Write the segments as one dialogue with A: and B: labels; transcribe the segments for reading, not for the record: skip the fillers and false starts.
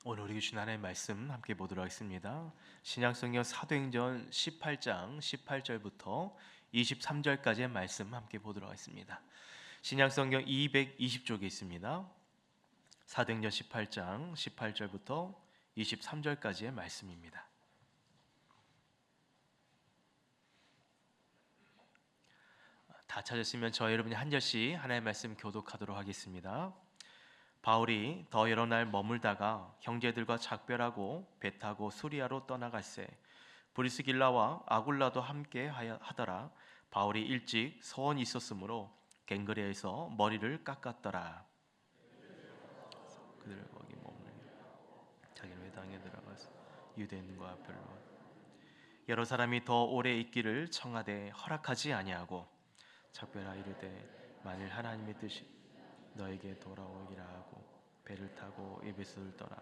A: 오늘 우리 주신 하나님의 말씀 함께 보도록 하겠습니다. 신약성경 사도행전 18장 18절부터 23절까지의 말씀 함께 보도록 하겠습니다. 신약성경 220쪽에 있습니다. 사도행전 18장 18절부터 23절까지의 말씀입니다. 다 찾았으면 저와 여러분이 한 절씩 하나님의 말씀 교독하도록 하겠습니다. 바울이 더 여러 날 머물다가 형제들과 작별하고 배 타고 수리아로 떠나갈새 브리스길라와 아굴라도 함께 하더라. 바울이 일찍 서원이 있었으므로 갱그레에서 머리를 깎았더라. 그들 거기 머물며 자기는 회당에 들어가서 유대인과 별로 여러 사람이 더 오래 있기를 청하되 허락하지 아니하고 작별하 이르되 만일 하나님의 뜻이 너에게 돌아오기라 하고 배를 타고 에베소를 떠나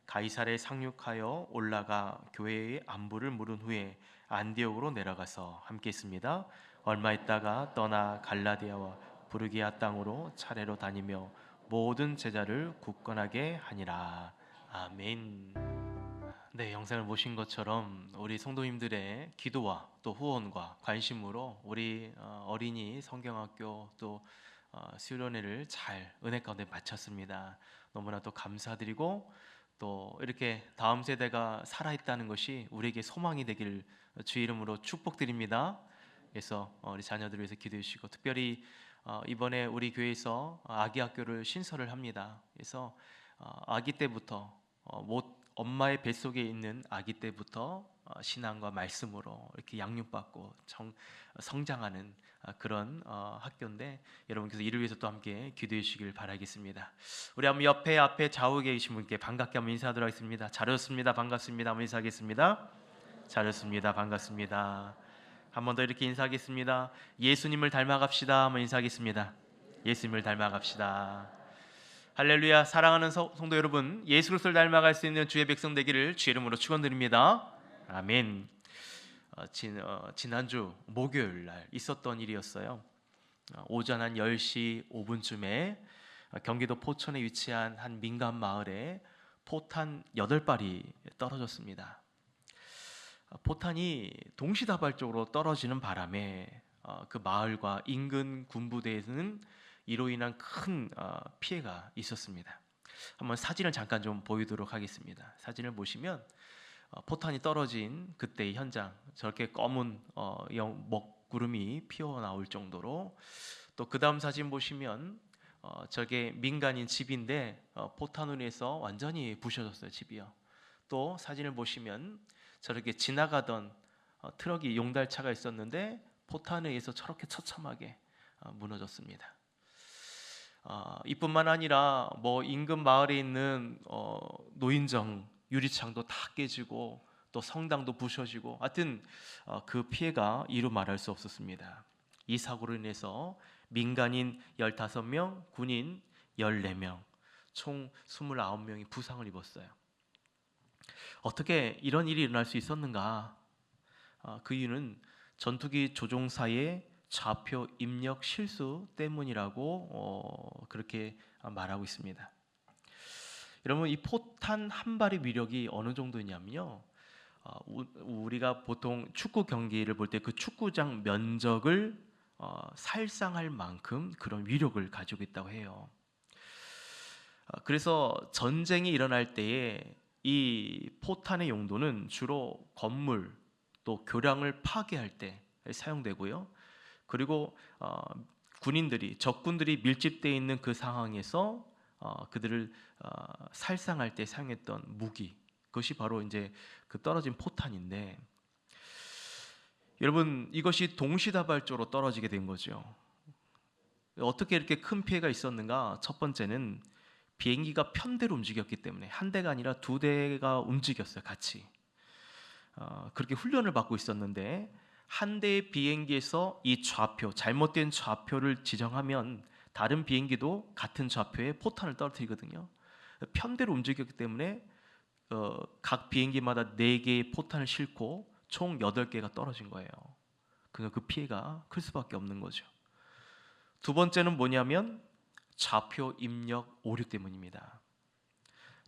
A: 가이사랴에 상륙하여 올라가 교회의 안부를 물은 후에 안디옥으로 내려가서 함께 있습니다. 얼마 있다가 떠나 갈라디아와 부르기아 땅으로 차례로 다니며 모든 제자를 굳건하게 하니라. 아멘. 네, 영상을 보신 것처럼 우리 성도님들의 기도와 또 후원과 관심으로 우리 어린이 성경학교 또 수련회를 잘 은혜 가운데 마쳤습니다. 너무나 또 감사드리고 또 이렇게 다음 세대가 살아있다는 것이 우리에게 소망이 되기를 주 이름으로 축복드립니다. 그래서 우리 자녀들을 위해서 기도해 주시고 특별히 이번에 우리 교회에서 아기 학교를 신설을 합니다. 그래서 아기 때부터 엄마의 뱃속에 있는 아기 때부터 신앙과 말씀으로 이렇게 양육받고 성장하는 그런 학교인데 여러분께서 이를 위해서 또 함께 기도해 주시길 바라겠습니다. 우리 한번 옆에 앞에 좌우에 계신 분께 반갑게 한번 인사하도록 하겠습니다. 잘 오셨습니다. 반갑습니다. 한번 인사하겠습니다. 잘 오셨습니다. 반갑습니다. 한 번 더 이렇게 인사하겠습니다. 예수님을 닮아갑시다. 한번 인사하겠습니다. 예수님을 닮아갑시다. 할렐루야. 사랑하는 성도 여러분, 예수 그리스도를 닮아갈 수 있는 주의 백성 되기를 주의 이름으로 축원드립니다. 아멘. 지난주 목요일 날 있었던 일이었어요. 오전 한 10시 5분쯤에 경기도 포천에 위치한 한 민간 마을에 포탄 8발이 떨어졌습니다. 포탄이 동시다발적으로 떨어지는 바람에 그 마을과 인근 군부대에는 이로 인한 큰 피해가 있었습니다. 한번 사진을 잠깐 좀 보이도록 하겠습니다. 사진을 보시면 포탄이 떨어진 그때의 현장, 저렇게 검은 먹구름이 피어나올 정도로, 또 그 다음 사진 보시면 저게 민간인 집인데 포탄으로 인해서 완전히 부셔졌어요. 집이요. 또 사진을 보시면 저렇게 지나가던 트럭이 용달차가 있었는데 포탄에 의해서 저렇게 처참하게 무너졌습니다. 이뿐만 아니라 인근 마을에 있는 노인정 유리창도 다 깨지고 또 성당도 부셔지고, 하여튼 그 피해가 이루 말할 수 없었습니다. 이 사고로 인해서 민간인 15명, 군인 14명, 총 29명이 부상을 입었어요. 어떻게 이런 일이 일어날 수 있었는가? 그 이유는 전투기 조종사의 좌표 입력 실수 때문이라고 그렇게 말하고 있습니다. 여러분, 이 포탄 한 발의 위력이 어느 정도냐면요, 우리가 보통 축구 경기를 볼 때 그 축구장 면적을 살상할 만큼 그런 위력을 가지고 있다고 해요. 그래서 전쟁이 일어날 때에 이 포탄의 용도는 주로 건물 또 교량을 파괴할 때 사용되고요. 그리고 군인들이, 적군들이 밀집되어 있는 그 상황에서 그들을 살상할 때 사용했던 무기, 그것이 바로 이제 그 떨어진 포탄인데, 여러분, 이것이 동시다발적으로 떨어지게 된 거죠. 어떻게 이렇게 큰 피해가 있었는가? 첫 번째는 비행기가 편대로 움직였기 때문에, 한 대가 아니라 두 대가 움직였어요. 같이 그렇게 훈련을 받고 있었는데, 한 대의 비행기에서 이 좌표, 잘못된 좌표를 지정하면 다른 비행기도 같은 좌표에 포탄을 떨어뜨리거든요. 편대로 움직였기 때문에 각 비행기마다 4개의 포탄을 싣고 총 8개가 떨어진 거예요. 그러니까 그 피해가 클 수밖에 없는 거죠. 두 번째는 뭐냐면 좌표 입력 오류 때문입니다.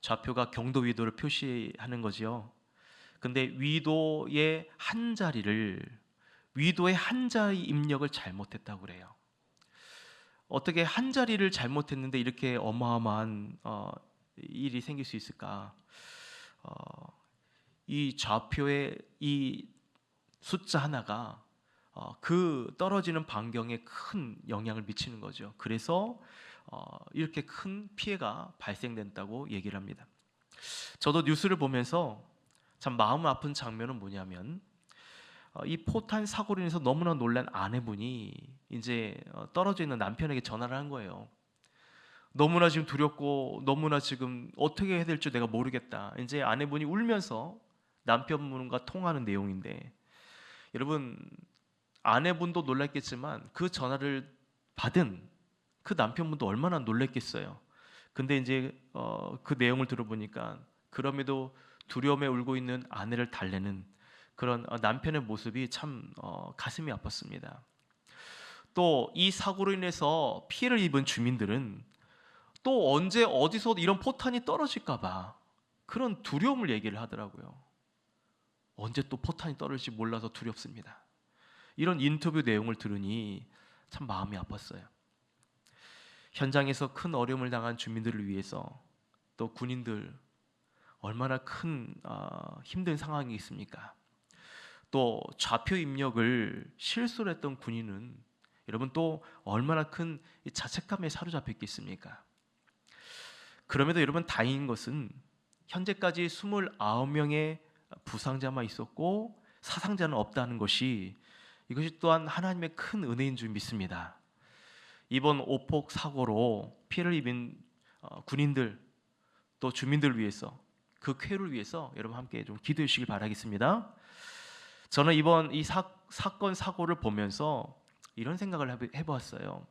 A: 좌표가 경도 위도를 표시하는 거지요. 근데 위도의 한 자리 입력을 잘못했다고 그래요. 어떻게 한 자리를 잘못했는데 이렇게 어마어마한 일이 생길 수 있을까? 이 좌표의 이 숫자 하나가 그 떨어지는 반경에 큰 영향을 미치는 거죠. 그래서 이렇게 큰 피해가 발생된다고 얘기를 합니다. 저도 뉴스를 보면서 참 마음 아픈 장면은 뭐냐면 이 포탄 사고로 인해서 너무나 놀란 아내분이 이제 떨어져 있는 남편에게 전화를 한 거예요. 너무나 지금 두렵고 너무나 지금 어떻게 해야 될지 내가 모르겠다. 이제 아내분이 울면서 남편분과 통화하는 내용인데, 여러분 아내분도 놀랐겠지만 그 전화를 받은 그 남편분도 얼마나 놀랐겠어요. 근데 이제 그 내용을 들어보니까 그럼에도 두려움에 울고 있는 아내를 달래는 그런 남편의 모습이 참 가슴이 아팠습니다. 또 이 사고로 인해서 피해를 입은 주민들은 또 언제 어디서 이런 포탄이 떨어질까 봐 그런 두려움을 얘기를 하더라고요. 언제 또 포탄이 떨어질지 몰라서 두렵습니다. 이런 인터뷰 내용을 들으니 참 마음이 아팠어요. 현장에서 큰 어려움을 당한 주민들을 위해서 또 군인들 얼마나 큰 힘든 상황이 있습니까? 또 좌표 입력을 실수를 했던 군인은 여러분 또 얼마나 큰 자책감에 사로잡혀 있겠습니까? 그럼에도 여러분 다행인 것은 현재까지 29명의 부상자만 있었고 사상자는 없다는 것이, 이것이 또한 하나님의 큰 은혜인 줄 믿습니다. 이번 오폭 사고로 피해를 입은 군인들 또 주민들을 위해서, 그 쾌를 위해서 여러분 함께 좀 기도해 주시길 바라겠습니다. 저는 이번 이 사건 사고를 보면서 이런 생각을 해보았어요.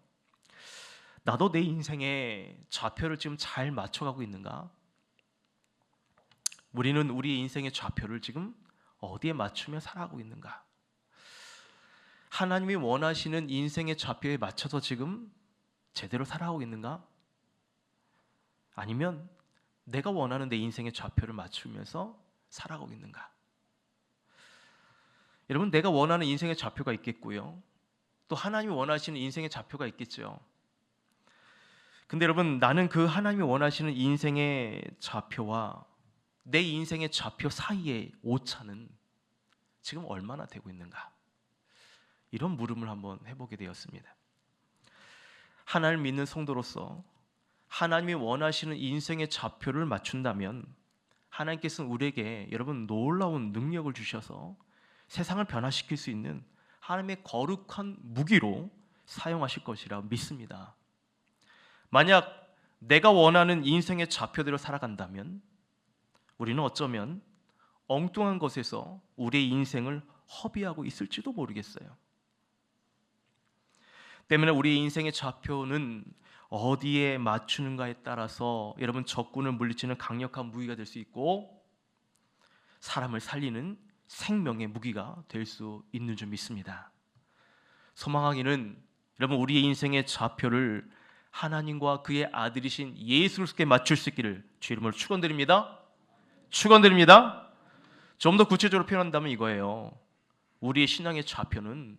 A: 나도 내 인생의 좌표를 지금 잘 맞춰가고 있는가? 우리는 우리 인생의 좌표를 지금 어디에 맞추며 살아가고 있는가? 하나님이 원하시는 인생의 좌표에 맞춰서 지금 제대로 살아가고 있는가? 아니면 내가 원하는 내 인생의 좌표를 맞추면서 살아가고 있는가? 여러분, 내가 원하는 인생의 좌표가 있겠고요, 또 하나님이 원하시는 인생의 좌표가 있겠죠. 근데 여러분, 나는 그 하나님이 원하시는 인생의 좌표와 내 인생의 좌표 사이의 오차는 지금 얼마나 되고 있는가? 이런 물음을 한번 해보게 되었습니다. 하나님을 믿는 성도로서 하나님이 원하시는 인생의 좌표를 맞춘다면 하나님께서는 우리에게 여러분 놀라운 능력을 주셔서 세상을 변화시킬 수 있는 하나님의 거룩한 무기로 사용하실 것이라 믿습니다. 만약 내가 원하는 인생의 좌표대로 살아간다면 우리는 어쩌면 엉뚱한 것에서 우리의 인생을 허비하고 있을지도 모르겠어요. 때문에 우리의 인생의 좌표는 어디에 맞추는가에 따라서 여러분 적군을 물리치는 강력한 무기가 될 수 있고 사람을 살리는 생명의 무기가 될 수 있는 줄 믿습니다. 소망하기는 여러분 우리의 인생의 좌표를 하나님과 그의 아들이신 예수 그리스도께 맞출 수 있기를 주 이름으로 축원드립니다. 축원드립니다. 좀 더 구체적으로 표현한다면 이거예요. 우리의 신앙의 좌표는,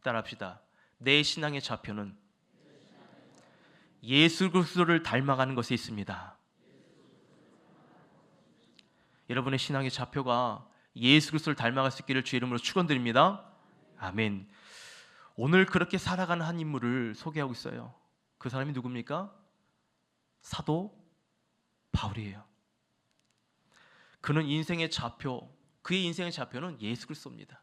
A: 따라합시다, 내 신앙의 좌표는 예수 그리스도를 닮아가는 것에 있습니다. 여러분의 신앙의 좌표가 예수 그리스도를 닮아갈 수 있기를 주 이름으로 축원드립니다. 아멘. 오늘 그렇게 살아가는 한 인물을 소개하고 있어요. 그 사람이 누굽니까? 사도 바울이에요. 그는 인생의 좌표, 그의 인생의 좌표는 예수 그리스도입니다.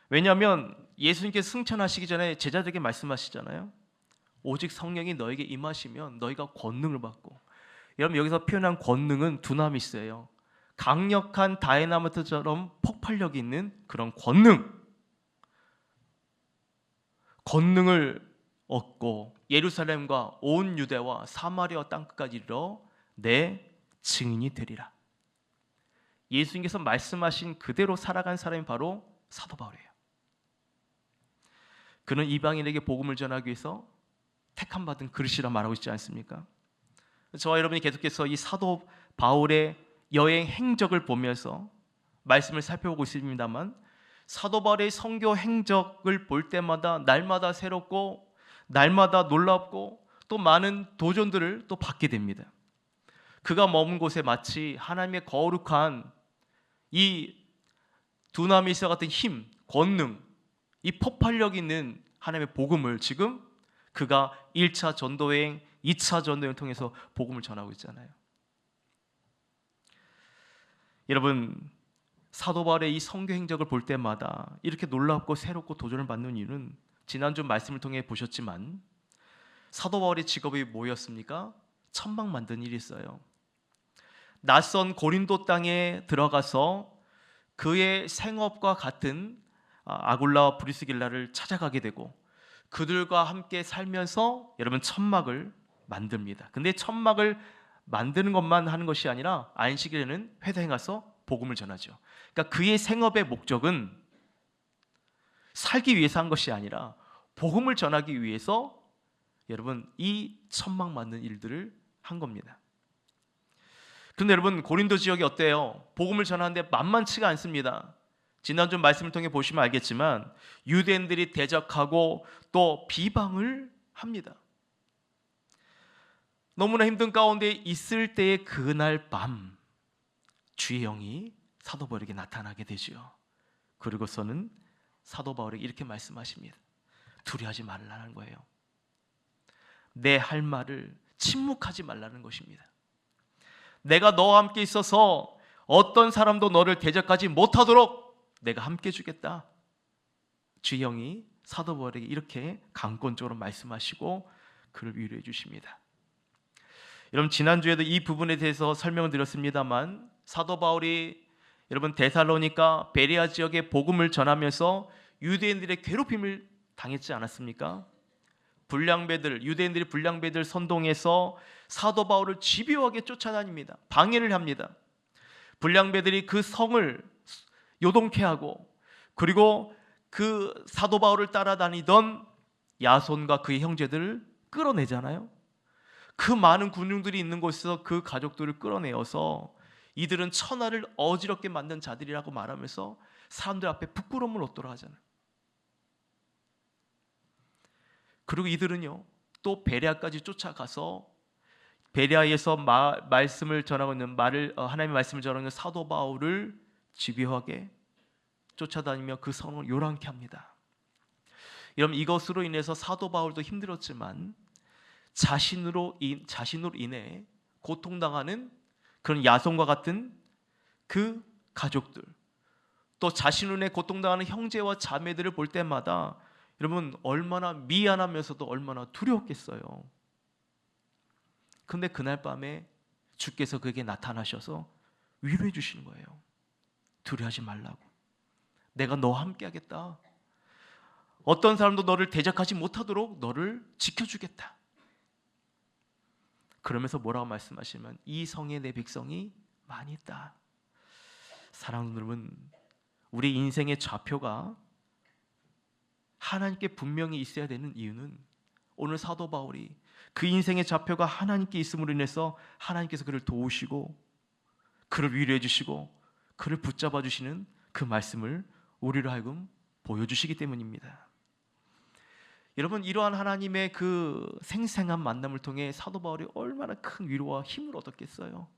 A: 왜냐하면 예수님께서 승천하시기 전에 제자들에게 말씀하시잖아요. 오직 성령이 너에게 임하시면 너희가 권능을 받고, 여러분 여기서 표현한 권능은 두나미스예요. 강력한 다이나마이트처럼 폭발력이 있는 그런 권능을 얻고 예루살렘과 온 유대와 사마리아 땅끝까지 이르러 내 증인이 되리라. 예수님께서 말씀하신 그대로 살아간 사람이 바로 사도 바울이에요. 그는 이방인에게 복음을 전하기 위해서 택함 받은 그릇이라 말하고 있지 않습니까? 저와 여러분이 계속해서 이 사도 바울의 여행 행적을 보면서 말씀을 살펴보고 있습니다만, 사도 바울의 선교 행적을 볼 때마다 날마다 새롭고 날마다 놀랍고 또 많은 도전들을 또 받게 됩니다. 그가 머문 곳에 마치 하나님의 거룩한 이 두나미스와 같은 힘, 권능, 이 폭발력 있는 하나님의 복음을 지금 그가 1차 전도여행, 2차 전도여행을 통해서 복음을 전하고 있잖아요. 여러분, 사도 바울의 이 선교 행적을 볼 때마다 이렇게 놀랍고 새롭고 도전을 받는 이유는 지난주 말씀을 통해 보셨지만, 사도 바울의 직업이 뭐였습니까? 천막 만드는 일이 있어요. 낯선 고린도 땅에 들어가서 그의 생업과 같은 아굴라와 브리스길라를 찾아가게 되고 그들과 함께 살면서 여러분 천막을 만듭니다. 근데 천막을 만드는 것만 하는 것이 아니라 안식일에는 회당에 가서 복음을 전하죠. 그러니까 그의 생업의 목적은 살기 위해서 한 것이 아니라 복음을 전하기 위해서 여러분 이 천막 만드는 일들을 한 겁니다. 그런데 여러분, 고린도 지역이 어때요? 복음을 전하는데 만만치가 않습니다. 지난주 말씀을 통해 보시면 알겠지만 유대인들이 대적하고 또 비방을 합니다. 너무나 힘든 가운데 있을 때의 그날 밤 주의 영이 사도 바울에게 나타나게 되죠. 그리고서는 사도 바울에게 이렇게 말씀하십니다. 두려워하지 말라는 거예요. 내 할 말을 침묵하지 말라는 것입니다. 내가 너와 함께 있어서 어떤 사람도 너를 대적하지 못하도록 내가 함께 주겠다. 주의 영이 사도 바울에게 이렇게 강권적으로 말씀하시고 그를 위로해 주십니다. 여러분, 지난주에도 이 부분에 대해서 설명을 드렸습니다만, 사도 바울이 여러분 데살로니가 베레아 지역에 복음을 전하면서 유대인들의 괴롭힘을 당했지 않았습니까? 유대인들이 불량배들 선동해서 사도 바울을 집요하게 쫓아다닙니다. 방해를 합니다. 불량배들이 그 성을 요동케 하고, 그리고 그 사도 바울을 따라다니던 야손과 그의 형제들을 끌어내잖아요. 그 많은 군중들이 있는 곳에서 그 가족들을 끌어내어서 이들은 천하를 어지럽게 만든 자들이라고 말하면서 사람들 앞에 부끄러움을 얻도록 하잖아요. 그리고 이들은요 또 베레아까지 쫓아가서 베레아에서 말씀을 전하고 있는 하나님의 말씀을 전하고 있는 사도 바울을 집요하게 쫓아다니며 그 성을 요란케 합니다. 여러분, 이것으로 인해서 사도 바울도 힘들었지만 자신으로 인해 고통당하는 그런 야손과 같은 그 가족들, 또 자신으로 인해 고통당하는 형제와 자매들을 볼 때마다 여러분 얼마나 미안하면서도 얼마나 두려웠겠어요. 그런데 그날 밤에 주께서 그에게 나타나셔서 위로해 주시는 거예요. 두려워하지 말라고. 내가 너와 함께 하겠다. 어떤 사람도 너를 대적하지 못하도록 너를 지켜주겠다. 그러면서 뭐라고 말씀하시면, 이 성에 내 백성이 많이 있다. 사랑하는 여러분, 우리 인생의 좌표가 하나님께 분명히 있어야 되는 이유는, 오늘 사도 바울이 그 인생의 좌표가 하나님께 있음으로 인해서 하나님께서 그를 도우시고 그를 위로해 주시고 그를 붙잡아 주시는 그 말씀을 우리로 하여금 보여주시기 때문입니다. 여러분, 이러한 하나님의 그 생생한 만남을 통해 사도 바울이 얼마나 큰 위로와 힘을 얻었겠어요.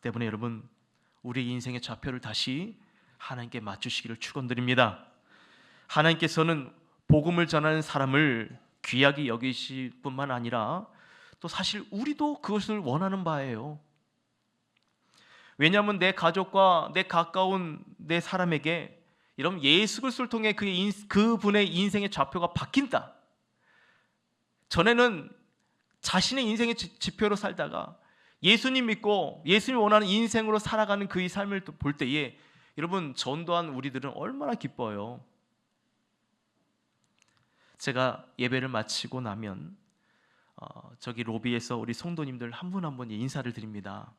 A: 때문에 여러분, 우리 인생의 좌표를 다시 하나님께 맞추시기를 축원드립니다. 하나님께서는 복음을 전하는 사람을 귀하게 여기실 뿐만 아니라 또 사실 우리도 그것을 원하는 바예요. 왜냐하면 내 가족과 내 가까운 내 사람에게 여러분 예수 그리스도를 통해 그분의 인생의 좌표가 바뀐다. 전에는 자신의 인생의 지표로 살다가 예수님 믿고 예수님 원하는 인생으로 살아가는 그의 삶을 볼 때에 여러분 전도한 우리들은 얼마나 기뻐요. 제가 예배를 마치고 나면 저기 로비에서 우리 성도님들 한 분 한 분 인사를 드립니다.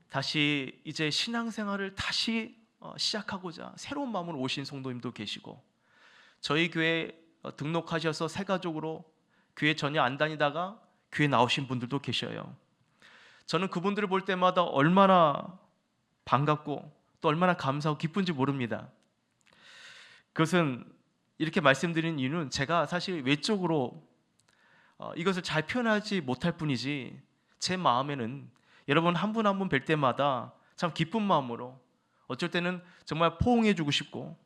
A: 다시 이제 신앙생활을 다시 시작하고자 새로운 마음으로 오신 성도님도 계시고, 저희 교회 등록하셔서 새 가족으로 교회 전혀 안 다니다가 교회 나오신 분들도 계셔요. 저는 그분들을 볼 때마다 얼마나 반갑고 또 얼마나 감사하고 기쁜지 모릅니다. 그것은 이렇게 말씀드리는 이유는 제가 사실 외적으로 이것을 잘 표현하지 못할 뿐이지 제 마음에는 여러분 한 분 한 분 뵐 때마다 참 기쁜 마음으로 어쩔 때는 정말 포옹해주고 싶고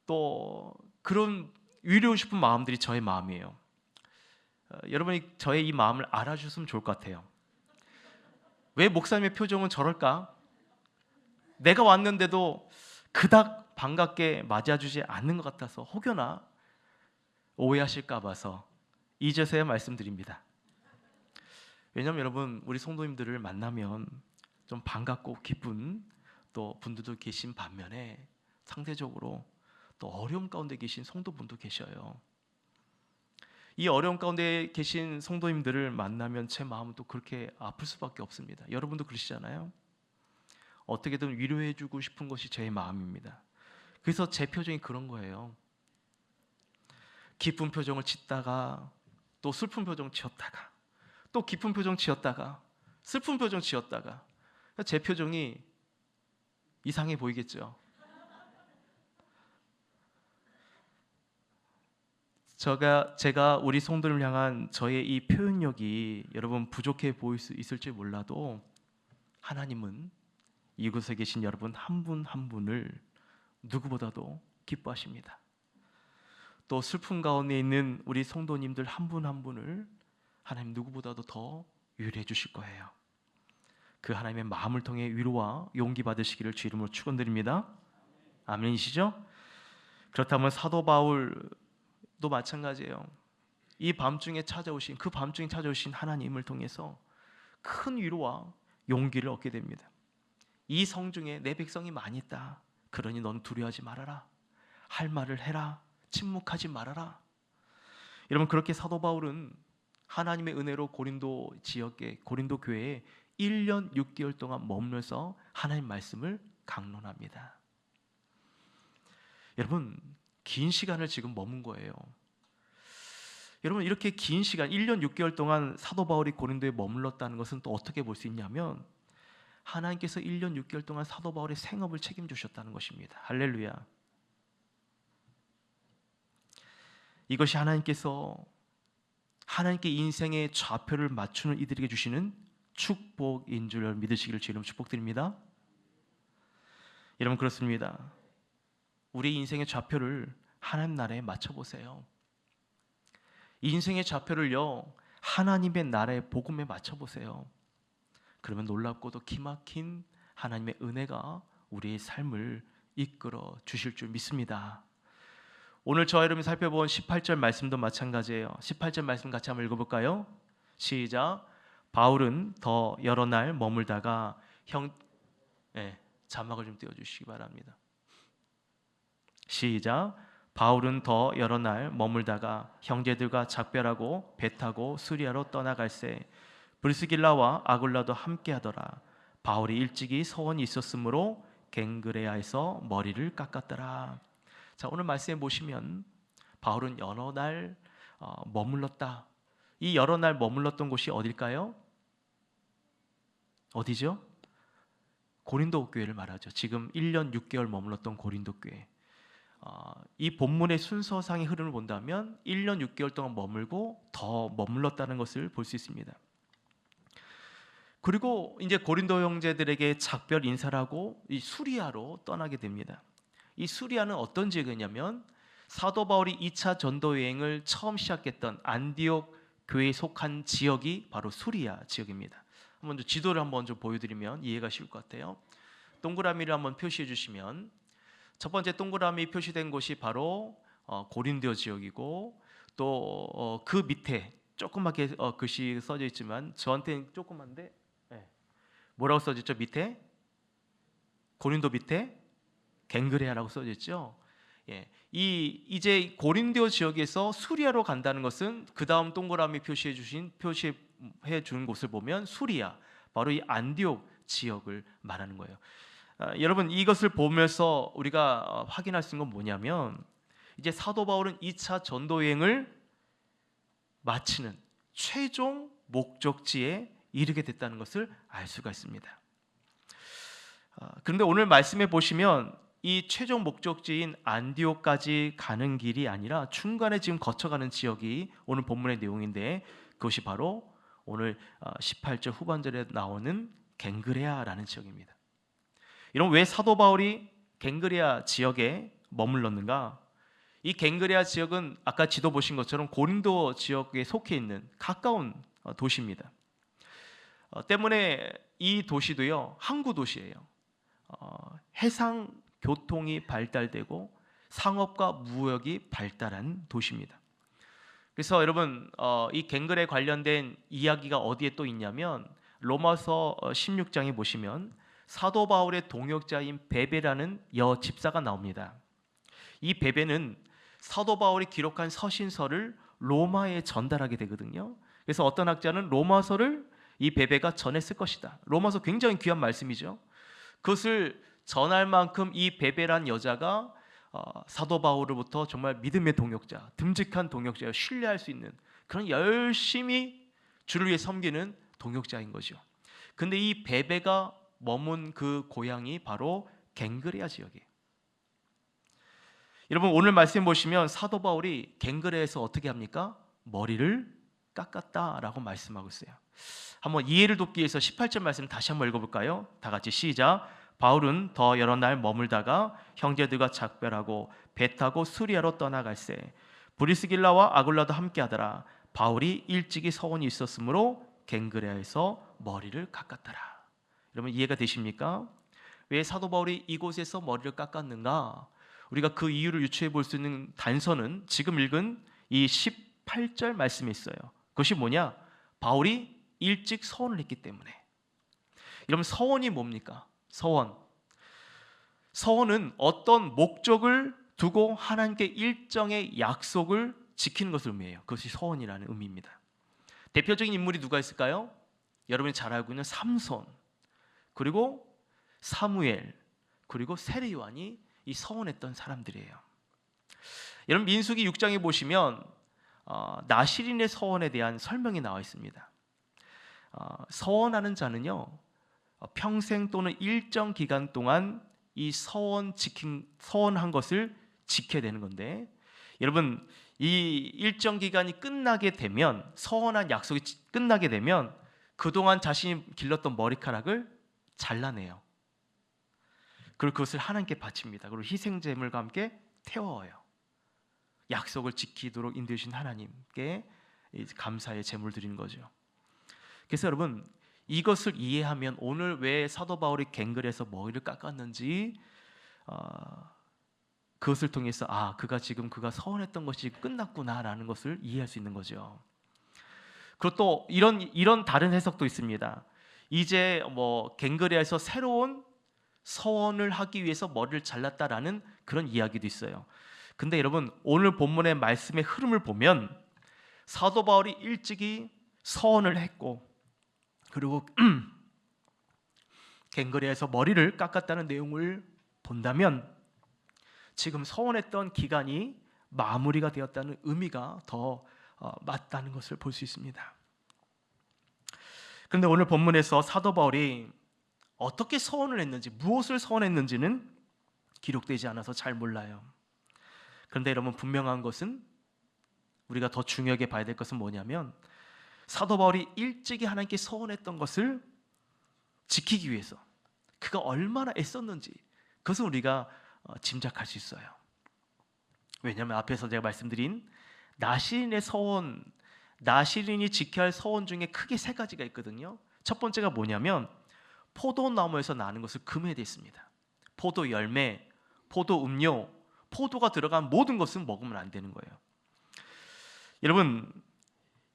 A: 또 그런 위로하고 싶은 마음들이 저의 마음이에요. 여러분이 저의 이 마음을 알아주셨으면 좋을 것 같아요. 왜 목사님의 표정은 저럴까? 내가 왔는데도 그닥 반갑게 맞아주지 않는 것 같아서 혹여나 오해하실까 봐서 이제서야 말씀드립니다. 왜냐하면 여러분 우리 성도님들을 만나면 좀 반갑고 기쁜 또 분들도 계신 반면에 상대적으로 또 어려움 가운데 계신 성도분도 계셔요. 이 어려움 가운데 계신 성도님들을 만나면 제 마음은 또 그렇게 아플 수밖에 없습니다. 여러분도 그러시잖아요. 어떻게든 위로해주고 싶은 것이 제 마음입니다. 그래서 제 표정이 그런 거예요. 기쁜 표정을 짓다가 또 슬픈 표정 지었다가 또 기쁜 표정 지었다가 슬픈 표정 지었다가 제 표정이 이상해 보이겠죠. 제가 우리 성도를 향한 저의 이 표현력이 여러분 부족해 보일 수 있을지 몰라도 하나님은 이곳에 계신 여러분 한 분 한 분을 누구보다도 기뻐하십니다. 또 슬픔 가운데 있는 우리 성도님들 한 분 한 분을 하나님 누구보다도 더 위로해 주실 거예요. 그 하나님의 마음을 통해 위로와 용기 받으시기를 주 이름으로 축원드립니다. 아멘이시죠? 그렇다면 사도 바울도 마찬가지예요. 이 밤중에 찾아오신 하나님을 통해서 큰 위로와 용기를 얻게 됩니다. 이 성중에 내 백성이 많이 있다. 그러니 넌 두려워하지 말아라. 할 말을 해라. 침묵하지 말아라. 여러분 그렇게 사도 바울은 하나님의 은혜로 고린도 지역에 고린도 교회에 1년 6개월 동안 머물면서 하나님 말씀을 강론합니다. 여러분 긴 시간을 지금 머문 거예요. 여러분 이렇게 긴 시간 1년 6개월 동안 사도 바울이 고린도에 머물렀다는 것은 또 어떻게 볼 수 있냐면 하나님께서 1년 6개월 동안 사도 바울의 생업을 책임주셨다는 것입니다. 할렐루야. 이것이 하나님께 인생의 좌표를 맞추는 이들에게 주시는 축복인 줄 믿으시기를 주님 축복드립니다. 여러분 그렇습니다. 우리 인생의 좌표를 하나님 나라에 맞춰보세요. 인생의 좌표를요 하나님의 나라의 복음에 맞춰보세요. 그러면 놀랍고도 기막힌 하나님의 은혜가 우리의 삶을 이끌어 주실 줄 믿습니다. 오늘 저와 여러분이 살펴본 18절 말씀도 마찬가지예요. 18절 말씀 같이 한번 읽어볼까요? 시작. 바울은 더 여러 날 머물다가 자막을 좀 띄워주시기 바랍니다. 시작. 바울은 더 여러 날 머물다가 형제들과 작별하고 배 타고 수리아로 떠나갈새 브리스길라와 아굴라도 함께하더라. 바울이 일찍이 서원이 있었으므로 갱그레아에서 머리를 깎았더라. 자, 오늘 말씀에 보시면 바울은 여러 날 머물렀다. 이 여러 날 머물렀던 곳이 어딜까요? 어디죠? 고린도 교회를 말하죠. 지금 1년 6개월 머물렀던 고린도 교회. 이 본문의 순서상의 흐름을 본다면 1년 6개월 동안 머물고 더 머물렀다는 것을 볼 수 있습니다. 그리고 이제 고린도 형제들에게 작별 인사를 하고 이 수리아로 떠나게 됩니다. 이 수리아는 어떤 지역이냐면 사도 바울이 2차 전도 여행을 처음 시작했던 안디옥 교회에 속한 지역이 바로 수리아 지역입니다. 한번 지도를 한번 좀 보여드리면 이해가 쉬울 것 같아요. 동그라미를 한번 표시해 주시면 첫 번째 동그라미 표시된 곳이 바로 고린도 지역이고 또 그 밑에 조그맣게 글씨 써져 있지만 저한테는 조그만데 뭐라고 써져 있죠? 밑에 고린도 밑에 갱그레아라고 써져 있죠. 이제 고린도 지역에서 수리아로 간다는 것은 그 다음 동그라미 표시해 준 곳을 보면 수리아, 바로 이 안디옥 지역을 말하는 거예요. 여러분 이것을 보면서 우리가 확인할 수 있는 건 뭐냐면 이제 사도 바울은 2차 전도 여행을 마치는 최종 목적지에 이르게 됐다는 것을 알 수가 있습니다. 그런데 오늘 말씀해 보시면 이 최종 목적지인 안디옥까지 가는 길이 아니라 중간에 지금 거쳐가는 지역이 오늘 본문의 내용인데, 그것이 바로 오늘 18절 후반절에 나오는 갱그레아라는 지역입니다. 여러분, 왜 사도 바울이 갱그레아 지역에 머물렀는가? 이 갱그레아 지역은 아까 지도 보신 것처럼 고린도 지역에 속해 있는 가까운 도시입니다. 때문에 이 도시도요, 항구 도시예요. 해상 교통이 발달되고 상업과 무역이 발달한 도시입니다. 그래서 여러분, 이 갱글에 관련된 이야기가 어디에 또 있냐면 로마서 16장에 보시면 사도 바울의 동역자인 베베라는 여 집사가 나옵니다. 이 베베는 사도 바울이 기록한 서신서를 로마에 전달하게 되거든요. 그래서 어떤 학자는 로마서를 이 베베가 전했을 것이다. 로마서 굉장히 귀한 말씀이죠. 그것을 전할 만큼 이 베베란 여자가 사도 바울로부터 정말 믿음의 동역자, 듬직한 동역자여 신뢰할 수 있는 그런 열심히 주를 위해 섬기는 동역자인 거죠. 근데 이 베베가 머문 그 고향이 바로 갱그레아 지역이에요. 여러분, 오늘 말씀 보시면 사도 바울이 갱그레아에서 어떻게 합니까? 머리를 깎았다라고 말씀하고 있어요. 한번 이해를 돕기 위해서 18절 말씀 다시 한번 읽어볼까요? 다 같이 시작. 바울은 더 여러 날 머물다가 형제들과 작별하고 배 타고 수리아로 떠나갈새 브리스길라와 아굴라도 함께하더라. 바울이 일찍이 서원이 있었으므로 갱그레아에서 머리를 깎았더라. 여러분, 이해가 되십니까? 왜 사도 바울이 이곳에서 머리를 깎았는가? 우리가 그 이유를 유추해 볼 수 있는 단서는 지금 읽은 이 18절 말씀에 있어요. 그것이 뭐냐? 바울이 일찍 서원을 했기 때문에. 여러분, 서원이 뭡니까? 서원은 어떤 목적을 두고 하나님께 일정의 약속을 지키는 것을 의미해요. 그것이 서원이라는 의미입니다. 대표적인 인물이 누가 있을까요? 여러분이 잘 알고 있는 삼손, 그리고 사무엘, 그리고 세례요한이 이 서원했던 사람들이에요. 여러분, 민수기 6장에 보시면 나시린의 서원에 대한 설명이 나와 있습니다. 서원하는 자는요, 평생 또는 일정 기간 동안 이 서원한 것을 지켜야 되는 건데, 여러분, 이 일정 기간이 끝나게 되면, 서원한 약속이 끝나게 되면 그동안 자신이 길렀던 머리카락을 잘라내요. 그리고 그것을 하나님께 바칩니다. 그리고 희생제물과 함께 태워요. 약속을 지키도록 인도해주신 하나님께 감사의 제물 드리는 거죠. 그래서 여러분, 이것을 이해하면 오늘 왜 사도 바울이 갱글에서 머리를 깎았는지 그것을 통해서 그가 서원했던 것이 끝났구나라는 것을 이해할 수 있는 거죠. 그리고 또 이런 다른 해석도 있습니다. 이제 갱그레아에서 새로운 서원을 하기 위해서 머리를 잘랐다라는 그런 이야기도 있어요. 근데 여러분, 오늘 본문의 말씀의 흐름을 보면 사도 바울이 일찍이 서원을 했고, 그리고 갱그레아에서 머리를 깎았다는 내용을 본다면 지금 서원했던 기간이 마무리가 되었다는 의미가 더 맞다는 것을 볼 수 있습니다. 그런데 오늘 본문에서 사도 바울이 어떻게 서원을 했는지, 무엇을 서원했는지는 기록되지 않아서 잘 몰라요. 그런데 여러분, 분명한 것은, 우리가 더 중요하게 봐야 될 것은 뭐냐면 사도 바울이 일찍이 하나님께 서원했던 것을 지키기 위해서 그가 얼마나 애썼는지, 그것을 우리가 짐작할 수 있어요. 왜냐하면 앞에서 제가 말씀드린 나시린의 서원, 나시린이 지켜야 할 서원 중에 크게 세 가지가 있거든요. 첫 번째가 뭐냐면 포도나무에서 나는 것을 금해야 됐습니다. 포도 열매, 포도 음료, 포도가 들어간 모든 것은 먹으면 안 되는 거예요. 여러분,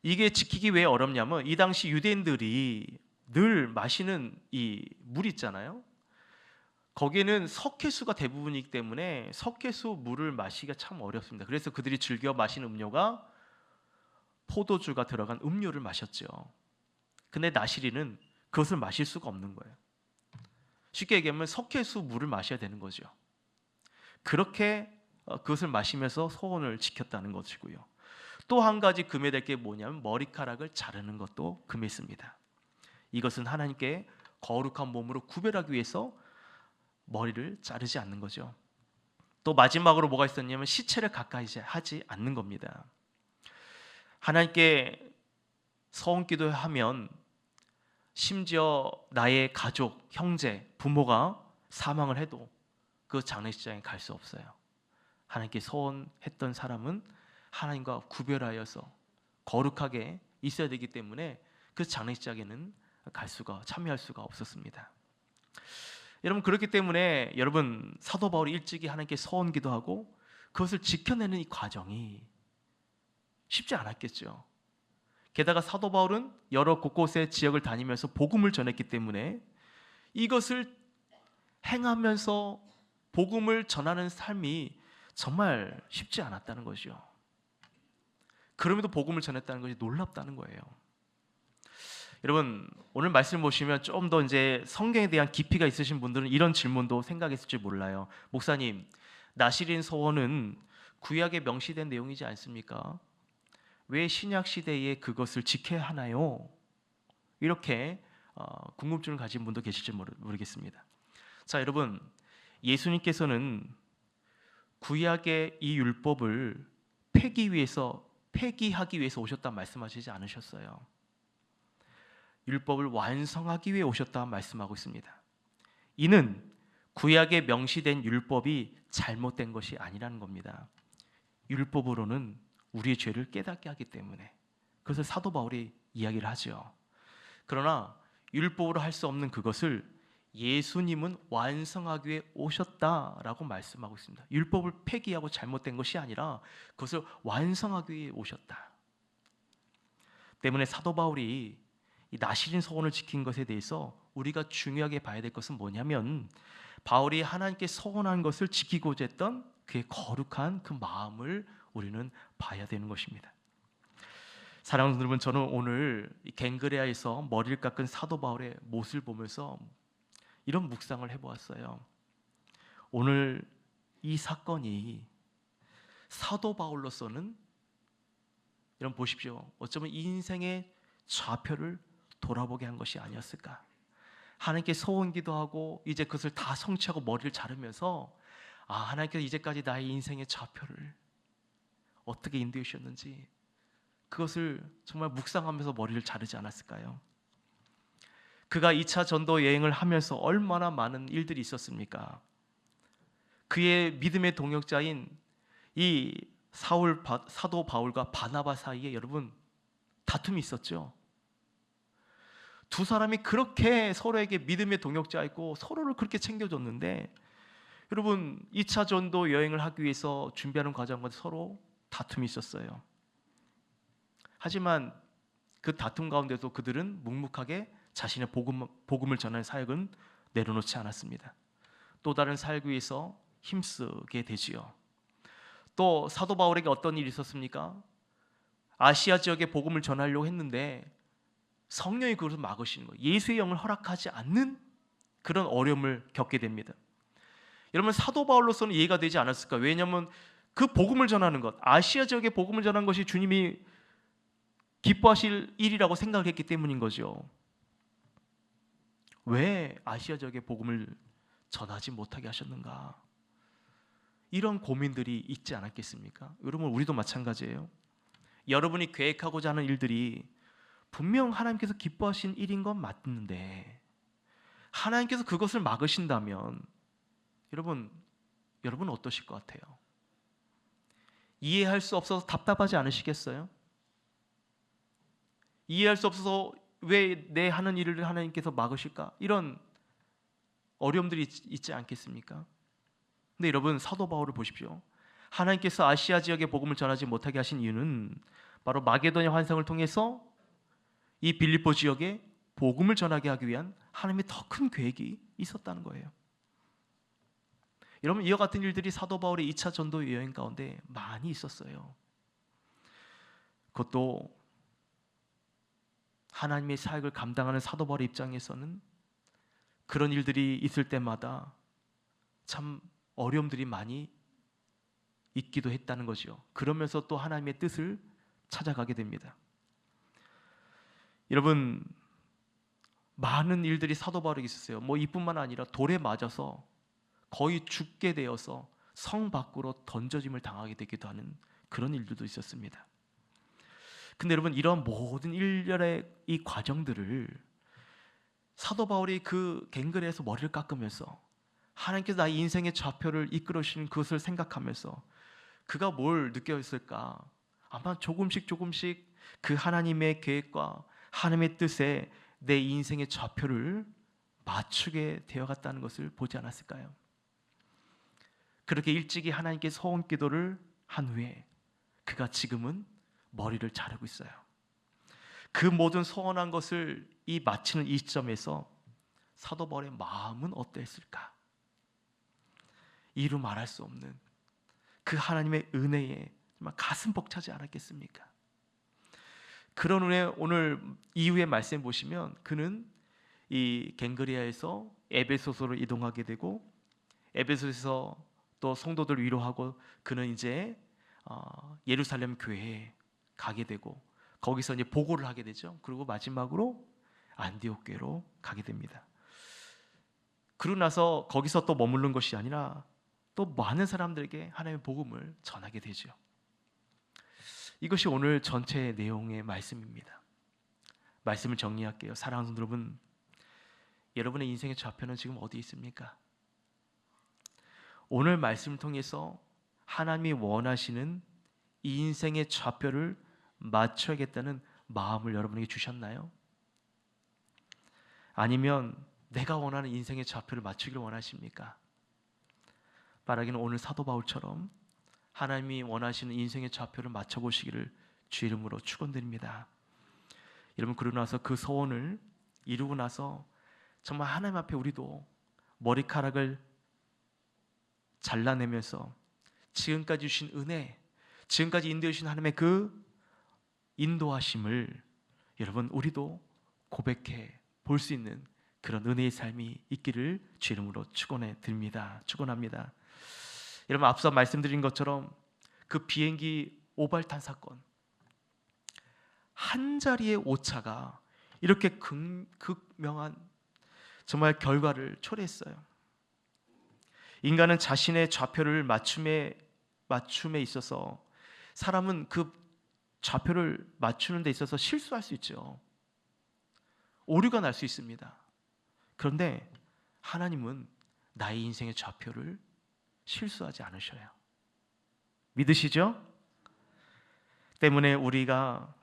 A: 이게 지키기 왜 어렵냐면 이 당시 유대인들이 늘 마시는 이 물 있잖아요. 거기에는 석회수가 대부분이기 때문에 석회수 물을 마시기가 참 어렵습니다. 그래서 그들이 즐겨 마시는 음료가 포도주가 들어간 음료를 마셨죠. 근데 나시린은 그것을 마실 수가 없는 거예요. 쉽게 얘기하면 석회수 물을 마셔야 되는 거죠. 그렇게 그것을 마시면서 서원을 지켰다는 것이고요. 또 한 가지 금해될 게 뭐냐면 머리카락을 자르는 것도 금했습니다. 이것은 하나님께 거룩한 몸으로 구별하기 위해서 머리를 자르지 않는 거죠. 또 마지막으로 뭐가 있었냐면 시체를 가까이 하지 않는 겁니다. 하나님께 서원기도 하면 심지어 나의 가족, 형제, 부모가 사망을 해도 그 장례식장에 갈 수 없어요. 하나님께 서원했던 사람은 하나님과 구별하여서 거룩하게 있어야 되기 때문에 그 장례식장에는 참여할 수가 없었습니다. 여러분, 그렇기 때문에 여러분, 사도 바울이 일찍이 하나님께 서원기도 하고 그것을 지켜내는 이 과정이 쉽지 않았겠죠. 게다가 사도 바울은 여러 곳곳의 지역을 다니면서 복음을 전했기 때문에 이것을 행하면서 복음을 전하는 삶이 정말 쉽지 않았다는 것이죠. 그럼에도 복음을 전했다는 것이 놀랍다는 거예요. 여러분, 오늘 말씀 보시면 좀 더 이제 성경에 대한 깊이가 있으신 분들은 이런 질문도 생각했을지 몰라요. 목사님, 나시린 서원은 구약에 명시된 내용이지 않습니까? 왜 신약 시대에 그것을 지켜야 하나요? 이렇게 궁금증을 가진 분도 계실지 모르겠습니다. 자, 여러분, 예수님께서는 구약의 이 율법을 폐기하기 위해서 오셨다 말씀하시지 않으셨어요. 율법을 완성하기 위해 오셨다 말씀하고 있습니다. 이는 구약에 명시된 율법이 잘못된 것이 아니라는 겁니다. 율법으로는 우리의 죄를 깨닫게 하기 때문에 그것을 사도 바울이 이야기를 하죠. 그러나 율법으로 할 수 없는 그것을 예수님은 완성하기 위해 오셨다라고 말씀하고 있습니다. 율법을 폐기하고 잘못된 것이 아니라 그것을 완성하기 위해 오셨다. 때문에 사도 바울이 이 나시린 서원을 지킨 것에 대해서 우리가 중요하게 봐야 될 것은 뭐냐면 바울이 하나님께 서원한 것을 지키고자 했던 그의 거룩한 그 마음을 우리는 봐야 되는 것입니다. 사랑하는 여러분, 저는 오늘 갱그레아에서 머리를 깎은 사도 바울의 못을 보면서 이런 묵상을 해보았어요. 오늘 이 사건이 사도 바울로서는 여러분 보십시오. 어쩌면 인생의 좌표를 돌아보게 한 것이 아니었을까. 하나님께 서원기도 하고 이제 그것을 다 성취하고 머리를 자르면서 하나님께서 이제까지 나의 인생의 좌표를 어떻게 인도해 주셨는지 그것을 정말 묵상하면서 머리를 자르지 않았을까요? 그가 2차 전도 여행을 하면서 얼마나 많은 일들이 있었습니까? 그의 믿음의 동역자인 이 사도 바울과 바나바 사이에 여러분 다툼이 있었죠. 두 사람이 그렇게 서로에게 믿음의 동역자였고 서로를 그렇게 챙겨줬는데 여러분 2차 전도 여행을 하기 위해서 준비하는 과정과 서로 다툼이 있었어요. 하지만 그 다툼 가운데도 그들은 묵묵하게 자신의 복음을 전하는 사역은 내려놓지 않았습니다. 또 다른 사역을 위해서 힘쓰게 되지요. 또 사도 바울에게 어떤 일이 있었습니까? 아시아 지역에 복음을 전하려고 했는데 성령이 그것을 막으시는 거예요. 예수의 영을 허락하지 않는 그런 어려움을 겪게 됩니다. 여러분 사도 바울로서는 이해가 되지 않았을까? 왜냐하면 그 복음을 전하는 것, 아시아 지역에 복음을 전하는 것이 주님이 기뻐하실 일이라고 생각을 했기 때문인 거죠. 왜 아시아 지역에 복음을 전하지 못하게 하셨는가? 이런 고민들이 있지 않았겠습니까? 여러분 우리도 마찬가지예요. 여러분이 계획하고자 하는 일들이 분명 하나님께서 기뻐하신 일인 건 맞는데 하나님께서 그것을 막으신다면 여러분 어떠실 것 같아요? 이해할 수 없어서 답답하지 않으시겠어요? 이해할 수 없어서 왜 내 하는 일을 하나님께서 막으실까? 이런 어려움들이 있지 않겠습니까? 근데 여러분 사도 바울을 보십시오. 하나님께서 아시아 지역의 복음을 전하지 못하게 하신 이유는 바로 마게도냐 환상을 통해서 이 빌립보 지역에 복음을 전하게 하기 위한 하나님의 더 큰 계획이 있었다는 거예요. 여러분 이와 같은 일들이 사도 바울의 2차 전도 여행 가운데 많이 있었어요. 그것도 하나님의 사역을 감당하는 사도 바울의 입장에서는 그런 일들이 있을 때마다 참 어려움들이 많이 있기도 했다는 거죠. 그러면서 또 하나님의 뜻을 찾아가게 됩니다. 여러분, 많은 일들이 사도 바울에게 있었어요. 뭐 이뿐만 아니라 돌에 맞아서 거의 죽게 되어서 성 밖으로 던져짐을 당하게 되기도 하는 그런 일들도 있었습니다. 근데 여러분, 이런 모든 일련의 이 과정들을 사도 바울이 그 갱그레에서 머리를 깎으면서 하나님께서 나의 인생의 좌표를 이끌어 주시는 그것을 생각하면서 그가 뭘 느꼈을까? 아마 조금씩 그 하나님의 계획과 하나님의 뜻에 내 인생의 좌표를 맞추게 되어갔다는 것을 보지 않았을까요? 그렇게 일찍이 하나님께 소원 기도를 한 후에 그가 지금은 머리를 자르고 있어요. 그 모든 소원한 것을 이 마치는 이 시점에서 사도 바울의 마음은 어땠을까? 이루 말할 수 없는 그 하나님의 은혜에 정말 가슴 벅차지 않았겠습니까? 그런 후에 오늘 이후의 말씀 보시면 그는 이 갱그리아에서 에베소서로 이동하게 되고 에베소에서 또 성도들 위로하고 그는 이제 예루살렘 교회에 가게 되고 거기서 이제 보고를 하게 되죠. 그리고 마지막으로 안디옥 교회로 가게 됩니다. 그러고 나서 거기서 또 머무른 것이 아니라 또 많은 사람들에게 하나님의 복음을 전하게 되죠. 이것이 오늘 전체 내용의 말씀입니다. 말씀을 정리할게요. 사랑하는 여러분, 여러분의 인생의 좌표는 지금 어디 있습니까? 오늘 말씀을 통해서 하나님이 원하시는 이 인생의 좌표를 맞춰야겠다는 마음을 여러분에게 주셨나요? 아니면 내가 원하는 인생의 좌표를 맞추기를 원하십니까? 바라기는 오늘 사도 바울처럼 하나님이 원하시는 인생의 좌표를 맞춰보시기를 주 이름으로 축원드립니다. 여러분, 그러고 나서 그 소원을 이루고 나서 정말 하나님 앞에 우리도 머리카락을 잘라내면서 지금까지 주신 은혜, 지금까지 인도해 주신 하나님의 그 인도하심을 여러분 우리도 고백해 볼 수 있는 그런 은혜의 삶이 있기를 주 이름으로 축원해 드립니다. 축원합니다. 여러분, 앞서 말씀드린 것처럼 그 비행기 오발탄 사건, 한 자리의 오차가 이렇게 극명한 정말 결과를 초래했어요. 인간은 자신의 좌표를 맞춤에 있어서 사람은 그 좌표를 맞추는 데 있어서 실수할 수 있죠. 오류가 날 수 있습니다. 그런데 하나님은 나의 인생의 좌표를 실수하지 않으셔요. 믿으시죠? 때문에 우리가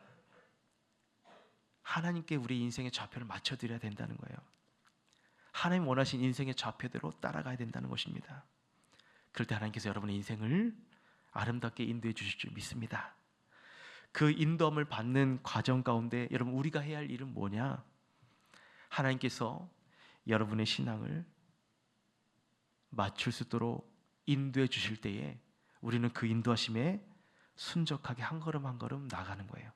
A: 하나님께 우리 인생의 좌표를 맞춰드려야 된다는 거예요. 하나님 원하신 인생의 좌표대로 따라가야 된다는 것입니다. 그럴 때 하나님께서 여러분의 인생을 아름답게 인도해 주실 줄 믿습니다. 그 인도함을 받는 과정 가운데 여러분 우리가 해야 할 일은 뭐냐? 하나님께서 여러분의 신앙을 맞출 수 있도록 인도해 주실 때에 우리는 그 인도하심에 순적하게 한 걸음 한 걸음 나가는 거예요.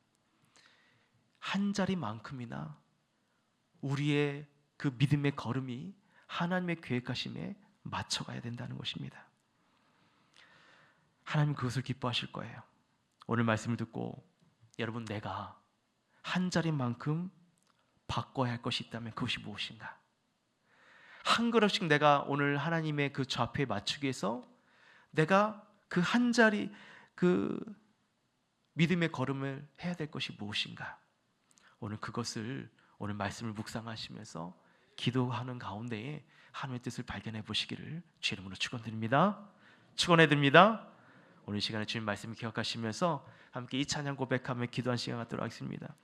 A: 한 자리만큼이나 우리의 그 믿음의 걸음이 하나님의 계획하심에 맞춰가야 된다는 것입니다. 하나님 그것을 기뻐하실 거예요. 오늘 말씀을 듣고 여러분, 내가 한 자리만큼 바꿔야 할 것이 있다면 그것이 무엇인가? 한 걸음씩 내가 오늘 하나님의 그 좌표에 맞추기 위해서 내가 그 한 자리 그 믿음의 걸음을 해야 될 것이 무엇인가? 오늘 그것을 오늘 말씀을 묵상하시면서 기도하는 가운데에 하나님의 뜻을 발견해 보시기를 주 이름으로 축원드립니다. 축원해 드립니다. 오늘 시간에 주님 말씀을 기억하시면서 함께 이 찬양 고백하며 기도한 시간 갖도록 하겠습니다.